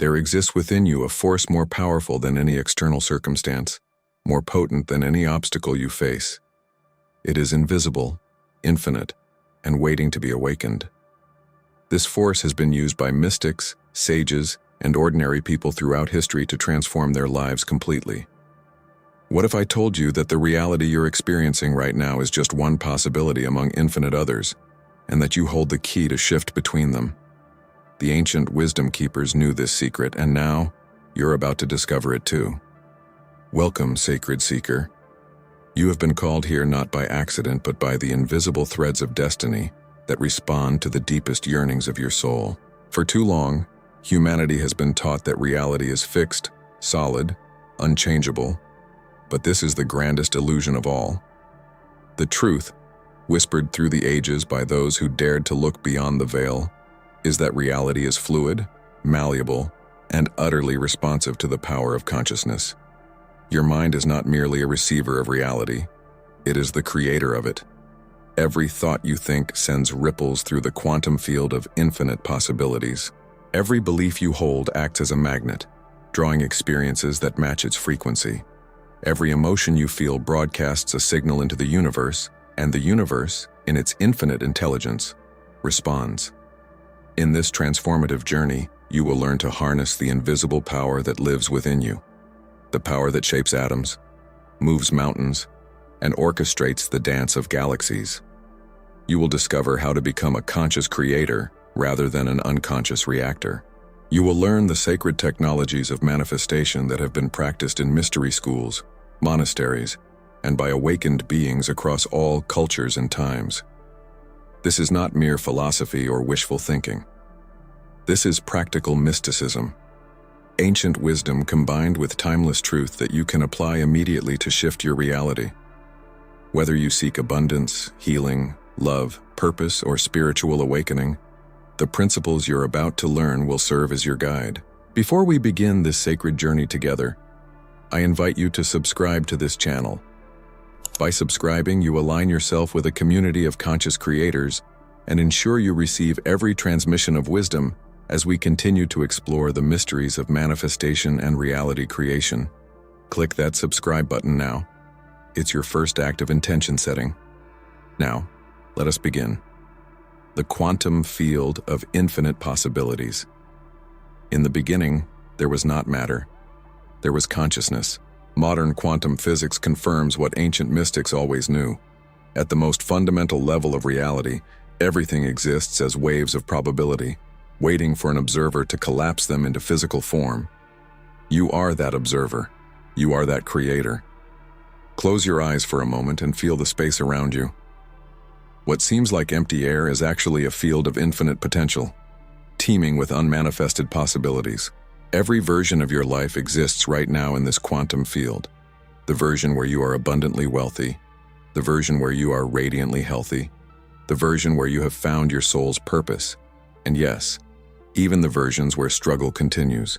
There exists within you a force more powerful than any external circumstance, more potent than any obstacle you face. It is invisible, infinite, and waiting to be awakened. This force has been used by mystics, sages, and ordinary people throughout history to transform their lives completely. What if I told you that the reality you're experiencing right now is just one possibility among infinite others, and that you hold the key to shift between them? The ancient wisdom keepers knew this secret, and now you're about to discover it too. Welcome, sacred seeker. You have been called here not by accident, but by the invisible threads of destiny that respond to the deepest yearnings of your soul. For too long, humanity has been taught that reality is fixed, solid, unchangeable, but this is the grandest illusion of all. The truth, whispered through the ages by those who dared to look beyond the veil, is that reality is fluid, malleable, and utterly responsive to the power of consciousness. Your mind is not merely a receiver of reality, it is the creator of it. Every thought you think sends ripples through the quantum field of infinite possibilities. Every belief you hold acts as a magnet, drawing experiences that match its frequency. Every emotion you feel broadcasts a signal into the universe, and the universe, in its infinite intelligence, responds. In this transformative journey, you will learn to harness the invisible power that lives within you. The power that shapes atoms, moves mountains, and orchestrates the dance of galaxies. You will discover how to become a conscious creator rather than an unconscious reactor. You will learn the sacred technologies of manifestation that have been practiced in mystery schools, monasteries, and by awakened beings across all cultures and times. This is not mere philosophy or wishful thinking. This is practical mysticism, ancient wisdom combined with timeless truth that you can apply immediately to shift your reality. Whether you seek abundance, healing, love, purpose, or spiritual awakening, the principles you're about to learn will serve as your guide. Before we begin this sacred journey together, I invite you to subscribe to this channel. By subscribing, you align yourself with a community of conscious creators and ensure you receive every transmission of wisdom as we continue to explore the mysteries of manifestation and reality creation. Click that subscribe button now. It's your first act of intention setting. Now, let us begin. The quantum field of infinite possibilities. In the beginning, there was not matter. There was consciousness. Modern quantum physics confirms what ancient mystics always knew. At the most fundamental level of reality, everything exists as waves of probability, waiting for an observer to collapse them into physical form. You are that observer. You are that creator. Close your eyes for a moment and feel the space around you. What seems like empty air is actually a field of infinite potential, teeming with unmanifested possibilities. Every version of your life exists right now in this quantum field. The version where you are abundantly wealthy, the version where you are radiantly healthy, the version where you have found your soul's purpose, and yes, even the versions where struggle continues.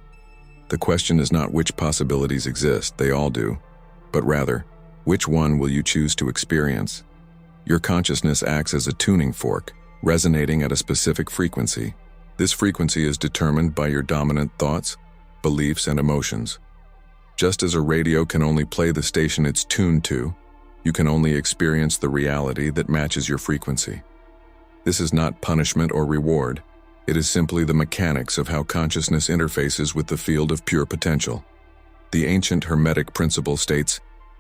The question is not which possibilities exist, they all do, but rather, which one will you choose to experience? Your consciousness acts as a tuning fork, resonating at a specific frequency. This frequency is determined by your dominant thoughts, beliefs, and emotions. Just as a radio can only play the station it's tuned to, you can only experience the reality that matches your frequency. This is not punishment or reward. It is simply the mechanics of how consciousness interfaces with the field of pure potential. The ancient Hermetic principle states,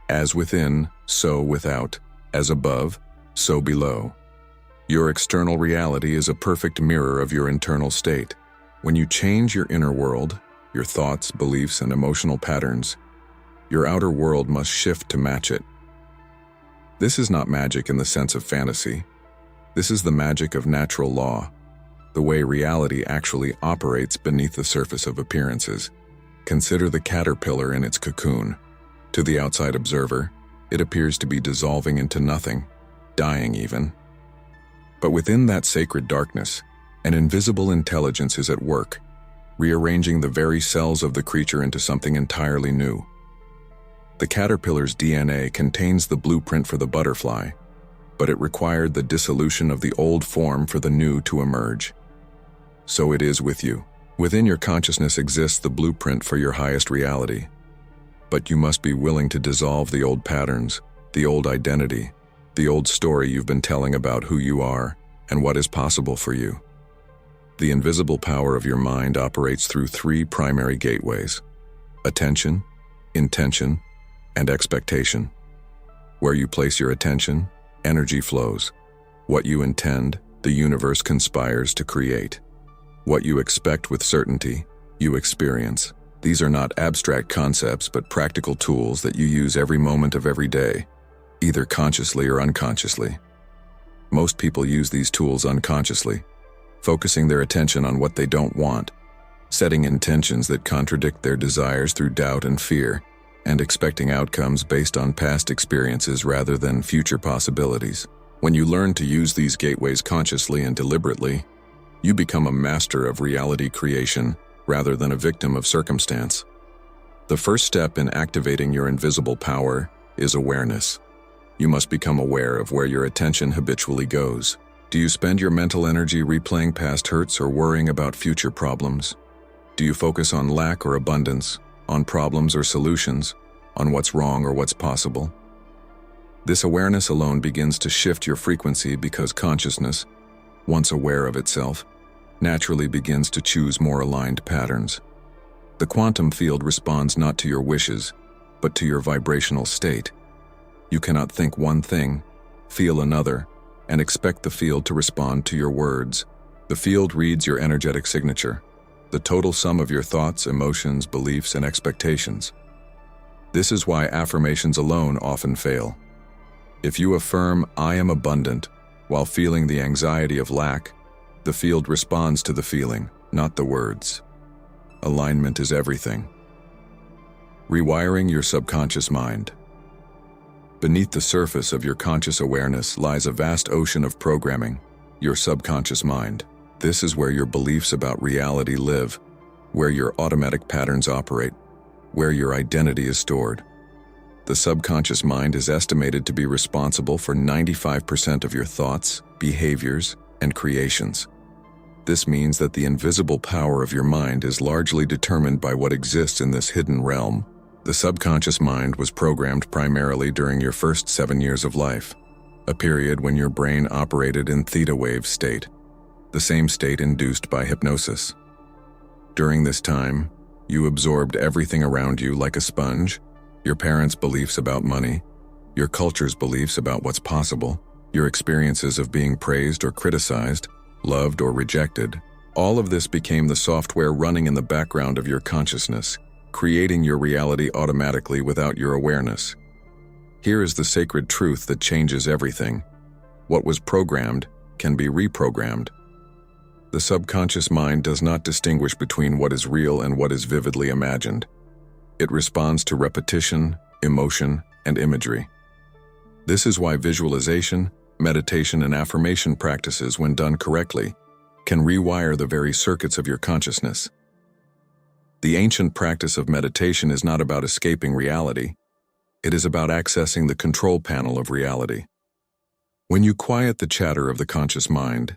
"As within, so without, as above, so below." Your external reality is a perfect mirror of your internal state. When you change your inner world, your thoughts, beliefs, and emotional patterns, your outer world must shift to match it. This is not magic in the sense of fantasy. This is the magic of natural law, the way reality actually operates beneath the surface of appearances. Consider the caterpillar in its cocoon. To the outside observer, it appears to be dissolving into nothing, dying even. But within that sacred darkness, an invisible intelligence is at work, rearranging the very cells of the creature into something entirely new. The caterpillar's DNA contains the blueprint for the butterfly, but it required the dissolution of the old form for the new to emerge. So it is with you. Within your consciousness exists the blueprint for your highest reality. But you must be willing to dissolve the old patterns, the old identity, the old story you've been telling about who you are and what is possible for you. The invisible power of your mind operates through three primary gateways: attention, intention, and expectation. Where you place your attention, energy flows. What you intend, the universe conspires to create. What you expect with certainty, you experience. These are not abstract concepts, but practical tools that you use every moment of every day, either consciously or unconsciously. Most people use these tools unconsciously, focusing their attention on what they don't want, setting intentions that contradict their desires through doubt and fear, and expecting outcomes based on past experiences rather than future possibilities. When you learn to use these gateways consciously and deliberately, you become a master of reality creation rather than a victim of circumstance. The first step in activating your invisible power is awareness. You must become aware of where your attention habitually goes. Do you spend your mental energy replaying past hurts or worrying about future problems? Do you focus on lack or abundance, on problems or solutions, on what's wrong or what's possible? This awareness alone begins to shift your frequency because consciousness, once aware of itself, naturally begins to choose more aligned patterns. The quantum field responds not to your wishes, but to your vibrational state. You cannot think one thing, feel another, and expect the field to respond to your words. The field reads your energetic signature, the total sum of your thoughts, emotions, beliefs, and expectations. This is why affirmations alone often fail. If you affirm, "I am abundant," while feeling the anxiety of lack, the field responds to the feeling, not the words. Alignment is everything. Rewiring your subconscious mind. Beneath the surface of your conscious awareness lies a vast ocean of programming, your subconscious mind. This is where your beliefs about reality live, where your automatic patterns operate, where your identity is stored. The subconscious mind is estimated to be responsible for 95% of your thoughts, behaviors, and creations. This means that the invisible power of your mind is largely determined by what exists in this hidden realm. The subconscious mind was programmed primarily during your first 7 years of life, a period when your brain operated in theta wave state, the same state induced by hypnosis. During this time, you absorbed everything around you like a sponge: your parents' beliefs about money, your culture's beliefs about what's possible, your experiences of being praised or criticized, loved or rejected. All of this became the software running in the background of your consciousness, creating your reality automatically without your awareness. Here is the sacred truth that changes everything. What was programmed can be reprogrammed. The subconscious mind does not distinguish between what is real and what is vividly imagined. It responds to repetition, emotion, and imagery. This is why visualization, meditation, and affirmation practices, when done correctly, can rewire the very circuits of your consciousness. The ancient practice of meditation is not about escaping reality. It is about accessing the control panel of reality. When you quiet the chatter of the conscious mind,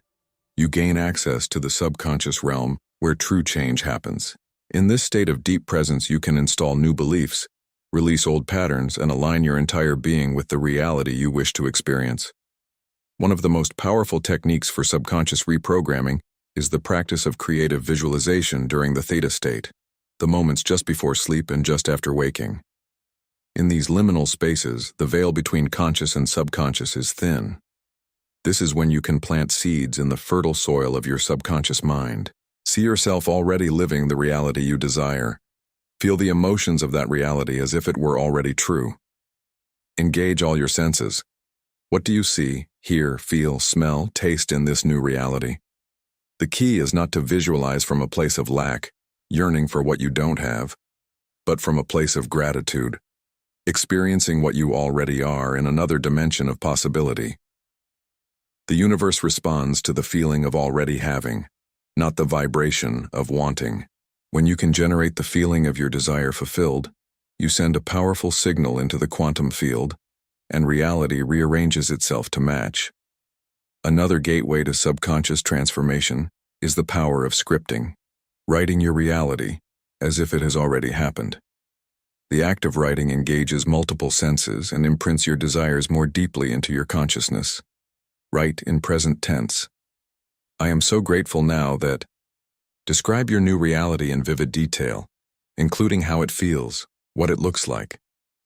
you gain access to the subconscious realm where true change happens. In this state of deep presence, you can install new beliefs, release old patterns, and align your entire being with the reality you wish to experience. One of the most powerful techniques for subconscious reprogramming is the practice of creative visualization during the theta state, the moments just before sleep and just after waking. In these liminal spaces, the veil between conscious and subconscious is thin. This is when you can plant seeds in the fertile soil of your subconscious mind. See yourself already living the reality you desire. Feel the emotions of that reality as if it were already true. Engage all your senses. What do you see, hear, feel, smell, taste in this new reality? The key is not to visualize from a place of lack, yearning for what you don't have, but from a place of gratitude, experiencing what you already are in another dimension of possibility. The universe responds to the feeling of already having, not the vibration of wanting. When you can generate the feeling of your desire fulfilled, you send a powerful signal into the quantum field, and reality rearranges itself to match. Another gateway to subconscious transformation is the power of scripting. Writing your reality, as if it has already happened. The act of writing engages multiple senses and imprints your desires more deeply into your consciousness. Write in present tense. I am so grateful now that. Describe your new reality in vivid detail, including how it feels, what it looks like,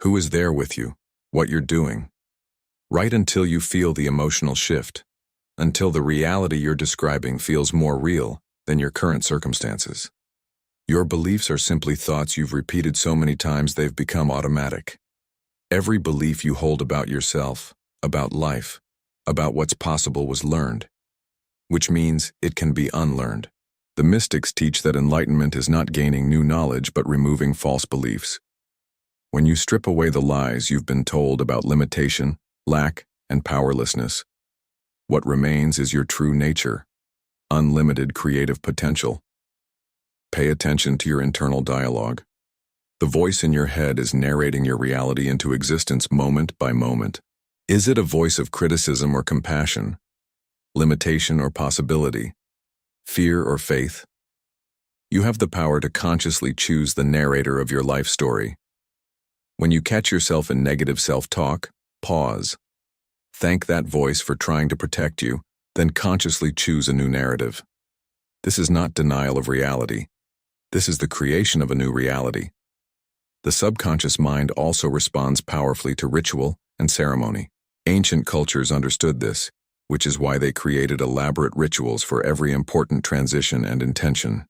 who is there with you, what you're doing. Write until you feel the emotional shift, until the reality you're describing feels more real than your current circumstances. Your beliefs are simply thoughts you've repeated so many times they've become automatic. Every belief you hold about yourself, about life, about what's possible was learned, which means it can be unlearned. The mystics teach that enlightenment is not gaining new knowledge but removing false beliefs. When you strip away the lies you've been told about limitation, lack, and powerlessness, what remains is your true nature, unlimited creative potential. Pay attention to your internal dialogue. The voice in your head is narrating your reality into existence moment by moment. Is it a voice of criticism or compassion, limitation or possibility, fear or faith? You have the power to consciously choose the narrator of your life story. When you catch yourself in negative self-talk, pause. Thank that voice for trying to protect you, then consciously choose a new narrative. This is not denial of reality. This is the creation of a new reality. The subconscious mind also responds powerfully to ritual and ceremony. Ancient cultures understood this, which is why they created elaborate rituals for every important transition and intention.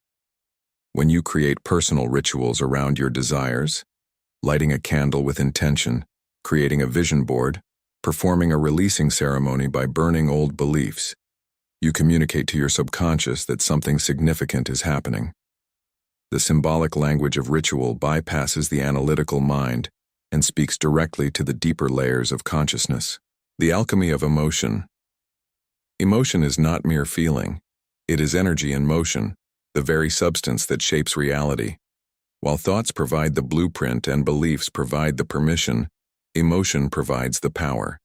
When you create personal rituals around your desires, lighting a candle with intention, creating a vision board, performing a releasing ceremony by burning old beliefs, you communicate to your subconscious that something significant is happening. The symbolic language of ritual bypasses the analytical mind and speaks directly to the deeper layers of consciousness. The alchemy of emotion. Emotion is not mere feeling. It is energy in motion, the very substance that shapes reality. While thoughts provide the blueprint and beliefs provide the permission, emotion provides the power.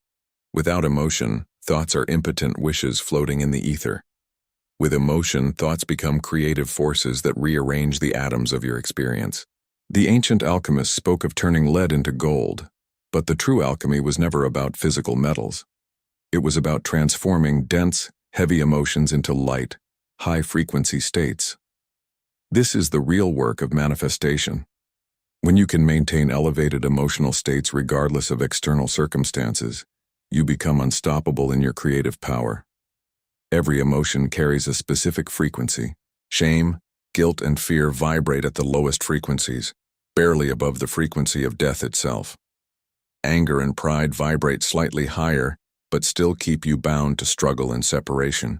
Without emotion, thoughts are impotent wishes floating in the ether. With emotion, thoughts become creative forces that rearrange the atoms of your experience. The ancient alchemists spoke of turning lead into gold, but the true alchemy was never about physical metals. It was about transforming dense, heavy emotions into light, high-frequency states. This is the real work of manifestation. When you can maintain elevated emotional states regardless of external circumstances, you become unstoppable in your creative power. Every emotion carries a specific frequency. Shame, guilt, and fear vibrate at the lowest frequencies, barely above the frequency of death itself. Anger and pride vibrate slightly higher, but still keep you bound to struggle and separation.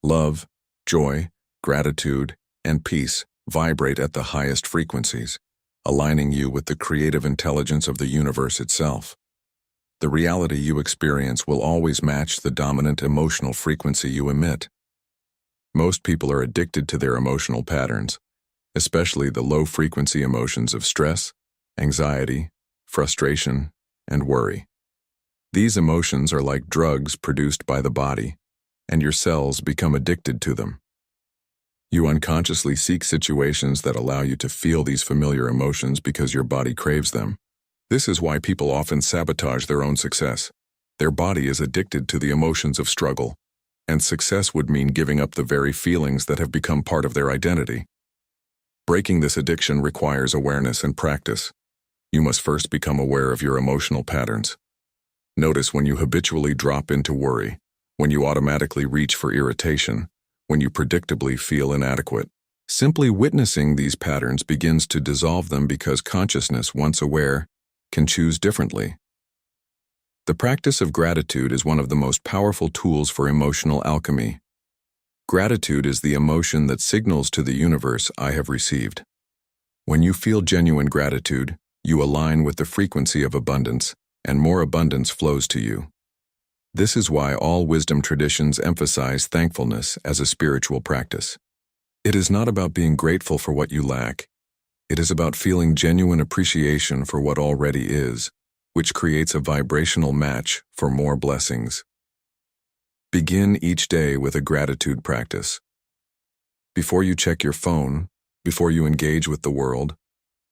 Love, joy, gratitude, and peace vibrate at the highest frequencies, aligning you with the creative intelligence of the universe itself. The reality you experience will always match the dominant emotional frequency you emit. Most people are addicted to their emotional patterns, especially the low-frequency emotions of stress, anxiety, frustration, and worry. These emotions are like drugs produced by the body, and your cells become addicted to them. You unconsciously seek situations that allow you to feel these familiar emotions because your body craves them. This is why people often sabotage their own success. Their body is addicted to the emotions of struggle, and success would mean giving up the very feelings that have become part of their identity. Breaking this addiction requires awareness and practice. You must first become aware of your emotional patterns. Notice when you habitually drop into worry, when you automatically reach for irritation, when you predictably feel inadequate. Simply witnessing these patterns begins to dissolve them because consciousness, once aware, can choose differently. The practice of gratitude is one of the most powerful tools for emotional alchemy. Gratitude is the emotion that signals to the universe, I have received. When you feel genuine gratitude, you align with the frequency of abundance, and more abundance flows to you. This is why all wisdom traditions emphasize thankfulness as a spiritual practice. It is not about being grateful for what you lack. It is about feeling genuine appreciation for what already is, which creates a vibrational match for more blessings. Begin each day with a gratitude practice. Before you check your phone, before you engage with the world,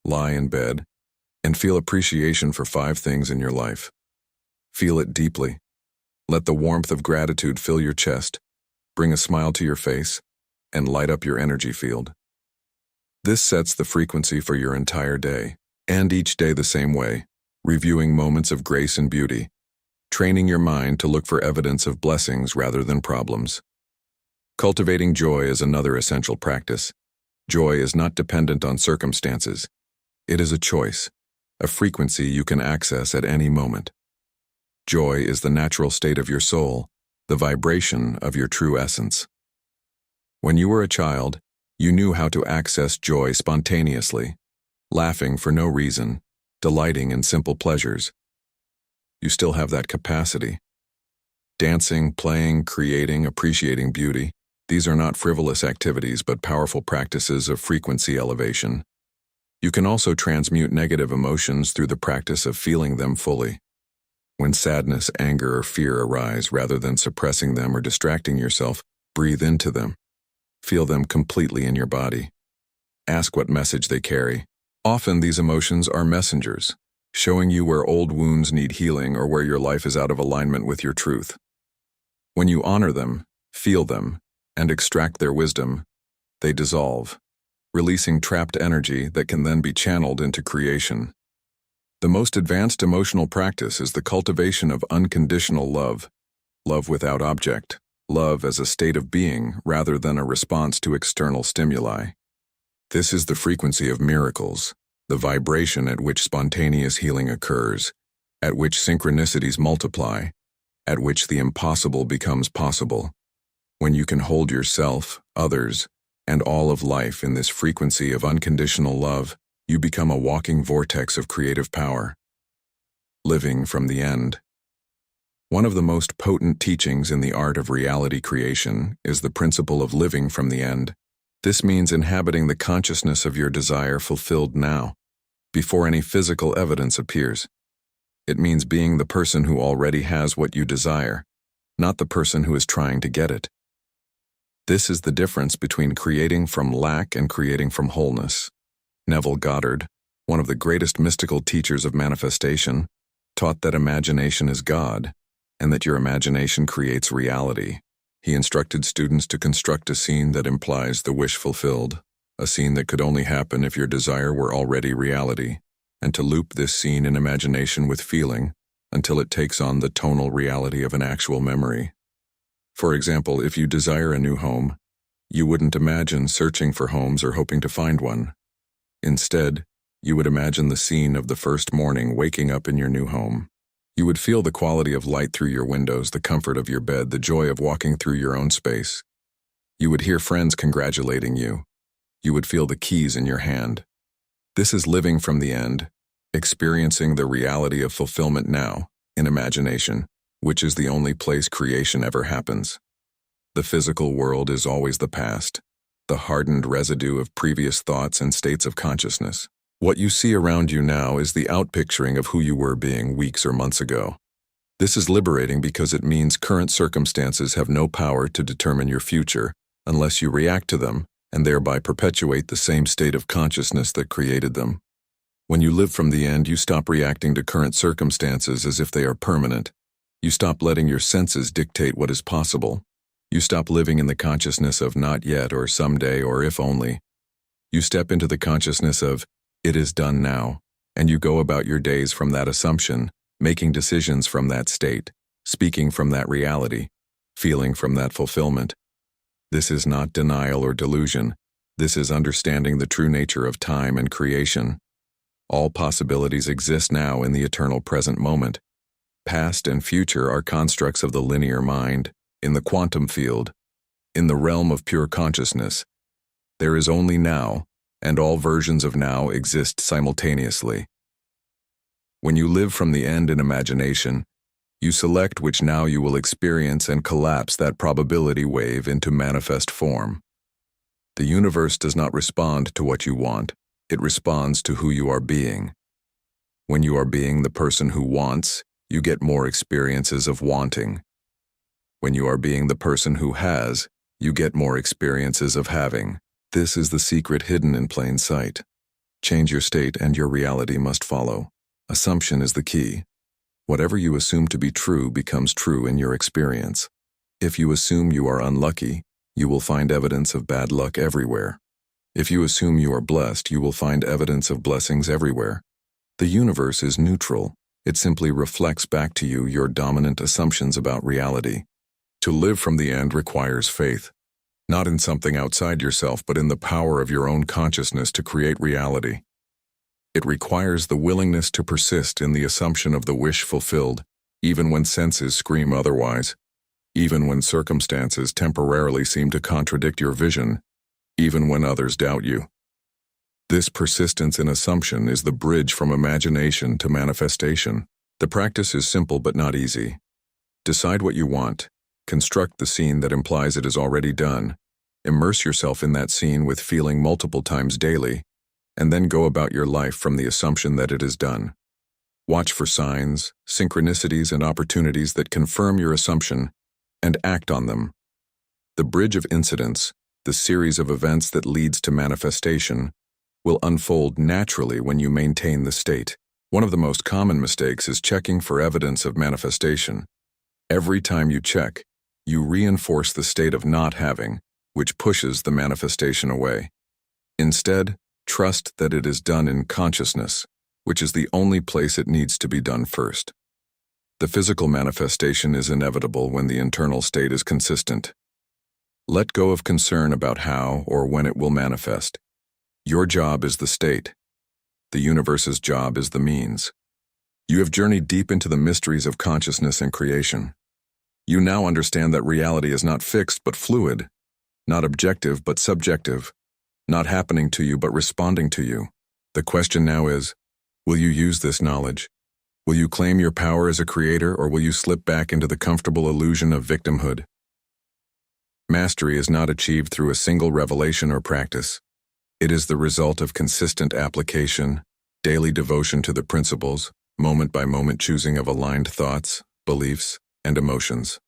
lie in bed and feel appreciation for 5 things in your life. Feel it deeply. Let the warmth of gratitude fill your chest, bring a smile to your face, and light up your energy field. This sets the frequency for your entire day, and each day the same way, reviewing moments of grace and beauty, training your mind to look for evidence of blessings rather than problems. Cultivating joy is another essential practice. Joy is not dependent on circumstances. It is a choice, a frequency you can access at any moment. Joy is the natural state of your soul, the vibration of your true essence. When you were a child, you knew how to access joy spontaneously, laughing for no reason, delighting in simple pleasures. You still have that capacity. Dancing, playing, creating, appreciating beauty, these are not frivolous activities but powerful practices of frequency elevation. You can also transmute negative emotions through the practice of feeling them fully. When sadness, anger, or fear arise, rather than suppressing them or distracting yourself, breathe into them. Feel them completely in your body. Ask what message they carry. Often these emotions are messengers, showing you where old wounds need healing or where your life is out of alignment with your truth. When you honor them, feel them, and extract their wisdom, they dissolve, releasing trapped energy that can then be channeled into creation. The most advanced emotional practice is the cultivation of unconditional love, love without object, love as a state of being rather than a response to external stimuli. This is the frequency of miracles, the vibration at which spontaneous healing occurs, at which synchronicities multiply, at which the impossible becomes possible. When you can hold yourself, others, and all of life in this frequency of unconditional love, you become a walking vortex of creative power. Living from the end. One of the most potent teachings in the art of reality creation is the principle of living from the end. This means inhabiting the consciousness of your desire fulfilled now, before any physical evidence appears. It means being the person who already has what you desire, not the person who is trying to get it. This is the difference between creating from lack and creating from wholeness. Neville Goddard, one of the greatest mystical teachers of manifestation, taught that imagination is God, and that your imagination creates reality. He instructed students to construct a scene that implies the wish fulfilled, a scene that could only happen if your desire were already reality, and to loop this scene in imagination with feeling until it takes on the tonal reality of an actual memory. For example, if you desire a new home, you wouldn't imagine searching for homes or hoping to find one. Instead, you would imagine the scene of the first morning waking up in your new home. You would feel the quality of light through your windows, the comfort of your bed, the joy of walking through your own space. You would hear friends congratulating you. You would feel the keys in your hand. This is living from the end, experiencing the reality of fulfillment now, in imagination, which is the only place creation ever happens. The physical world is always the past, the hardened residue of previous thoughts and states of consciousness. What you see around you now is the outpicturing of who you were being weeks or months ago. This is liberating because it means current circumstances have no power to determine your future unless you react to them and thereby perpetuate the same state of consciousness that created them. When you live from the end, you stop reacting to current circumstances as if they are permanent. You stop letting your senses dictate what is possible. You stop living in the consciousness of not yet or someday or if only. You step into the consciousness of it is done now, and you go about your days from that assumption, making decisions from that state, speaking from that reality, feeling from that fulfillment. This is not denial or delusion. This is understanding the true nature of time and creation. All possibilities exist now in the eternal present moment. Past and future are constructs of the linear mind, in the quantum field, in the realm of pure consciousness. There is only now, and all versions of now exist simultaneously. When you live from the end in imagination, you select which now you will experience and collapse that probability wave into manifest form. The universe does not respond to what you want, it responds to who you are being. When you are being the person who wants, you get more experiences of wanting. When you are being the person who has, You get more experiences of having. This is the secret hidden in plain sight. Change your state and your reality must follow. Assumption is the key. Whatever you assume to be true becomes true in your experience. If you assume you are unlucky, you will find evidence of bad luck everywhere. If you assume you are blessed, you will find evidence of blessings everywhere. The universe is neutral. It simply reflects back to you your dominant assumptions about reality. To live from the end requires faith, not in something outside yourself, but in the power of your own consciousness to create reality. It requires the willingness to persist in the assumption of the wish fulfilled, even when senses scream otherwise, even when circumstances temporarily seem to contradict your vision, even when others doubt you. This persistence in assumption is the bridge from imagination to manifestation. The practice is simple but not easy. Decide what you want. Construct the scene that implies it is already done. Immerse yourself in that scene with feeling multiple times daily, and then go about your life from the assumption that it is done. Watch for signs, synchronicities, and opportunities that confirm your assumption, and act on them. The bridge of incidents, the series of events that leads to manifestation, will unfold naturally when you maintain the state. One of the most common mistakes is checking for evidence of manifestation. Every time you check, you reinforce the state of not having, which pushes the manifestation away. Instead, trust that it is done in consciousness, which is the only place it needs to be done first. The physical manifestation is inevitable when the internal state is consistent. Let go of concern about how or when it will manifest. Your job is the state. The universe's job is the means. You have journeyed deep into the mysteries of consciousness and creation. You now understand that reality is not fixed but fluid, not objective but subjective, not happening to you but responding to you. The question now is, will you use this knowledge? Will you claim your power as a creator, or will you slip back into the comfortable illusion of victimhood? Mastery is not achieved through a single revelation or practice. It is the result of consistent application, daily devotion to the principles, moment-by-moment choosing of aligned thoughts, beliefs, and emotions.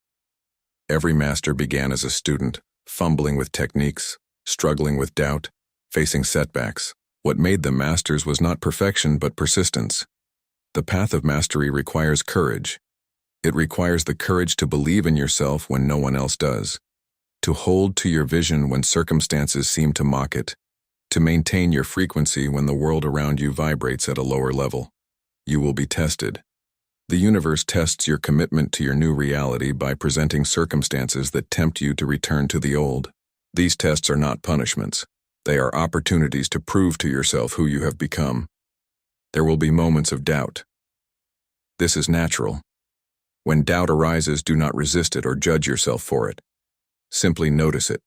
Every master began as a student, fumbling with techniques, struggling with doubt, facing setbacks. What made them masters was not perfection but persistence. The path of mastery requires courage. It requires the courage to believe in yourself when no one else does, to hold to your vision when circumstances seem to mock it, to maintain your frequency when the world around you vibrates at a lower level. You will be tested. The universe tests your commitment to your new reality by presenting circumstances that tempt you to return to the old. These tests are not punishments. They are opportunities to prove to yourself who you have become. There will be moments of doubt. This is natural. When doubt arises, do not resist it or judge yourself for it. Simply notice it.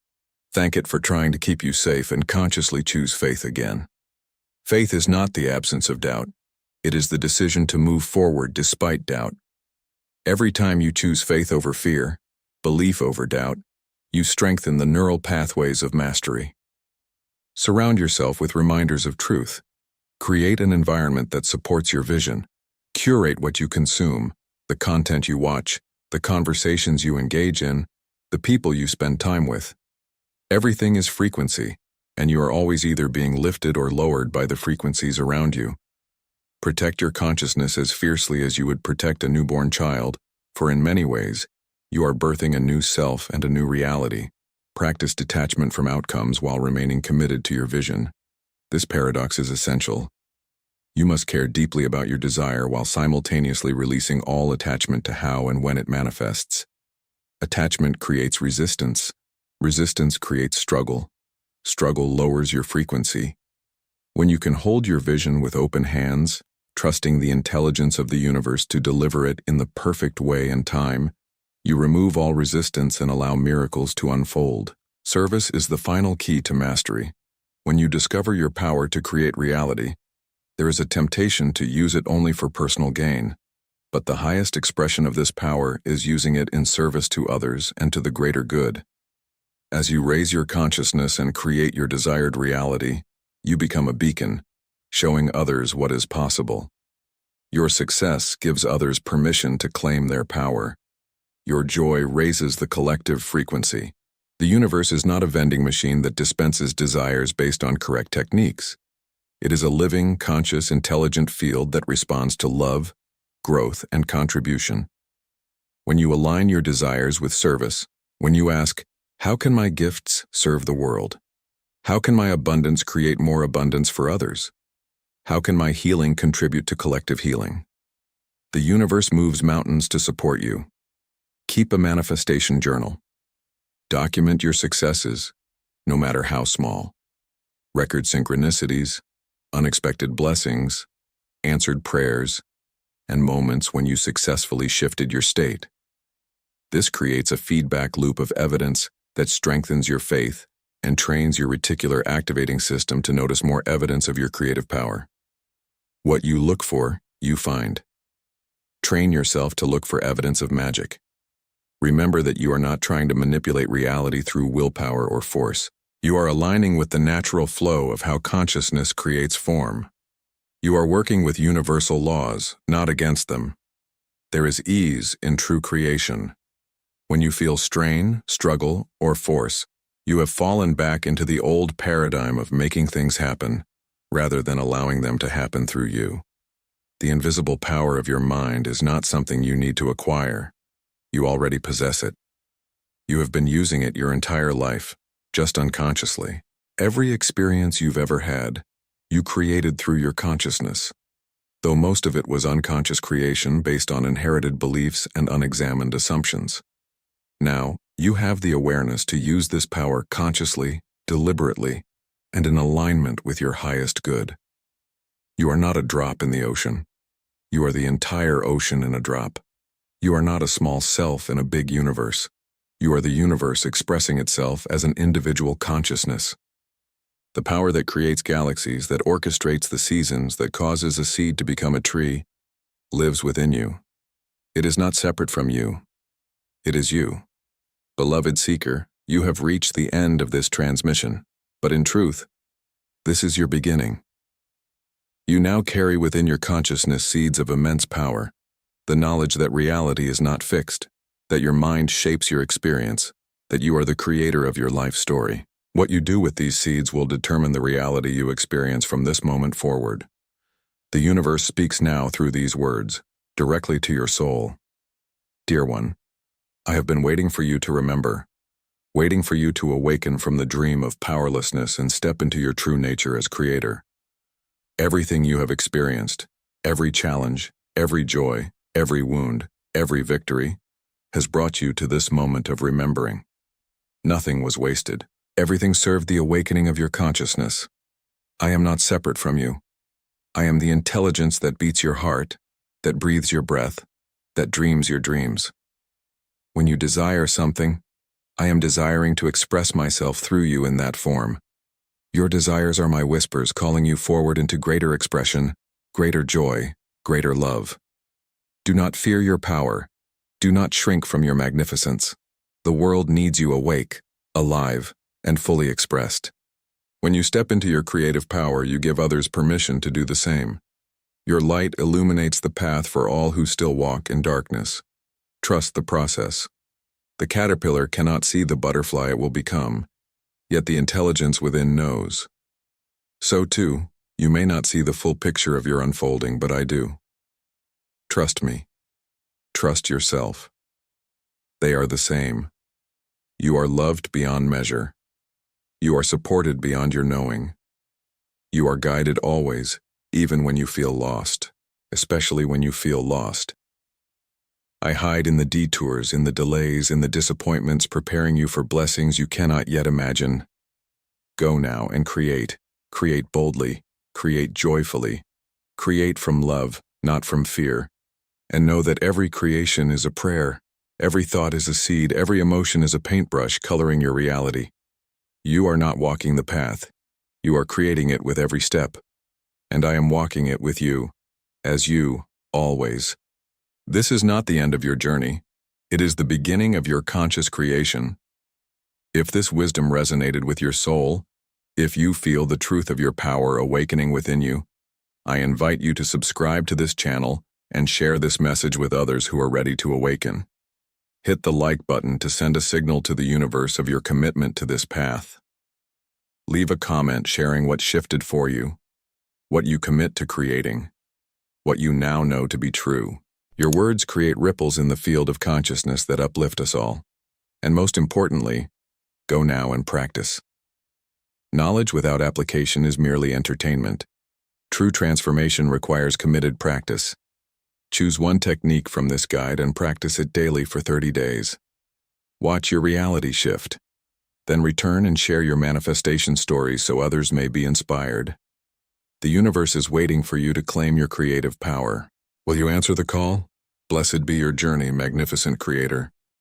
Thank it for trying to keep you safe and consciously choose faith again. Faith is not the absence of doubt. It is the decision to move forward despite doubt. Every time you choose faith over fear, belief over doubt, you strengthen the neural pathways of mastery. Surround yourself with reminders of truth. Create an environment that supports your vision. Curate what you consume, the content you watch, the conversations you engage in, the people you spend time with. Everything is frequency, and you are always either being lifted or lowered by the frequencies around you. Protect your consciousness as fiercely as you would protect a newborn child, for in many ways, you are birthing a new self and a new reality. Practice detachment from outcomes while remaining committed to your vision. This paradox is essential. You must care deeply about your desire while simultaneously releasing all attachment to how and when it manifests. Attachment creates resistance. Resistance creates struggle. Struggle lowers your frequency. When you can hold your vision with open hands, trusting the intelligence of the universe to deliver it in the perfect way and time, you remove all resistance and allow miracles to unfold. Service is the final key to mastery. When you discover your power to create reality, there is a temptation to use it only for personal gain. But the highest expression of this power is using it in service to others and to the greater good. As you raise your consciousness and create your desired reality, you become a beacon, showing others what is possible. Your success gives others permission to claim their power. Your joy raises the collective frequency. The universe is not a vending machine that dispenses desires based on correct techniques. It is a living, conscious, intelligent field that responds to love, growth, and contribution. When you align your desires with service, when you ask, "How can my gifts serve the world? How can my abundance create more abundance for others? How can my healing contribute to collective healing?" The universe moves mountains to support you. Keep a manifestation journal. Document your successes, no matter how small. Record synchronicities, unexpected blessings, answered prayers, and moments when you successfully shifted your state. This creates a feedback loop of evidence that strengthens your faith and trains your reticular activating system to notice more evidence of your creative power. What you look for, you find. Train yourself to look for evidence of magic. Remember that you are not trying to manipulate reality through willpower or force. You are aligning with the natural flow of how consciousness creates form. You are working with universal laws, not against them. There is ease in true creation. When you feel strain, struggle, or force, you have fallen back into the old paradigm of making things happen, rather than allowing them to happen through you. The invisible power of your mind is not something you need to acquire. You already possess it. You have been using it your entire life, just unconsciously. Every experience you've ever had, you created through your consciousness, though most of it was unconscious creation based on inherited beliefs and unexamined assumptions. Now, you have the awareness to use this power consciously, deliberately, and in alignment with your highest good. You are not a drop in the ocean. You are the entire ocean in a drop. You are not a small self in a big universe. You are the universe expressing itself as an individual consciousness. The power that creates galaxies, that orchestrates the seasons, that causes a seed to become a tree, lives within you. It is not separate from you. It is you. Beloved seeker, you have reached the end of this transmission, but in truth, this is your beginning. You now carry within your consciousness seeds of immense power, the knowledge that reality is not fixed, that your mind shapes your experience, that you are the creator of your life story. What you do with these seeds will determine the reality you experience from this moment forward. The universe speaks now through these words, directly to your soul. Dear one, I have been waiting for you to remember, waiting for you to awaken from the dream of powerlessness and step into your true nature as creator. Everything you have experienced, every challenge, every joy, every wound, every victory, has brought you to this moment of remembering. Nothing was wasted. Everything served the awakening of your consciousness. I am not separate from you. I am the intelligence that beats your heart, that breathes your breath, that dreams your dreams. When you desire something, I am desiring to express myself through you in that form. Your desires are my whispers calling you forward into greater expression, greater joy, greater love. Do not fear your power. Do not shrink from your magnificence. The world needs you awake, alive, and fully expressed. When you step into your creative power, you give others permission to do the same. Your light illuminates the path for all who still walk in darkness. Trust the process. The caterpillar cannot see the butterfly it will become, yet the intelligence within knows. So too, you may not see the full picture of your unfolding, but I do. Trust me. Trust yourself. They are the same. You are loved beyond measure. You are supported beyond your knowing. You are guided always, even when you feel lost, especially when you feel lost. I hide in the detours, in the delays, in the disappointments, preparing you for blessings you cannot yet imagine. Go now and create. Create boldly. Create joyfully. Create from love, not from fear. And know that every creation is a prayer. Every thought is a seed. Every emotion is a paintbrush coloring your reality. You are not walking the path. You are creating it with every step. And I am walking it with you, as you, always. This is not the end of your journey. It is the beginning of your conscious creation. If this wisdom resonated with your soul, if you feel the truth of your power awakening within you, I invite you to subscribe to this channel and share this message with others who are ready to awaken. Hit the like button to send a signal to the universe of your commitment to this path. Leave a comment sharing what shifted for you, what you commit to creating, what you now know to be true. Your words create ripples in the field of consciousness that uplift us all. And most importantly, go now and practice. Knowledge without application is merely entertainment. True transformation requires committed practice. Choose one technique from this guide and practice it daily for 30 days. Watch your reality shift. Then return and share your manifestation stories so others may be inspired. The universe is waiting for you to claim your creative power. Will you answer the call? Blessed be your journey, magnificent creator.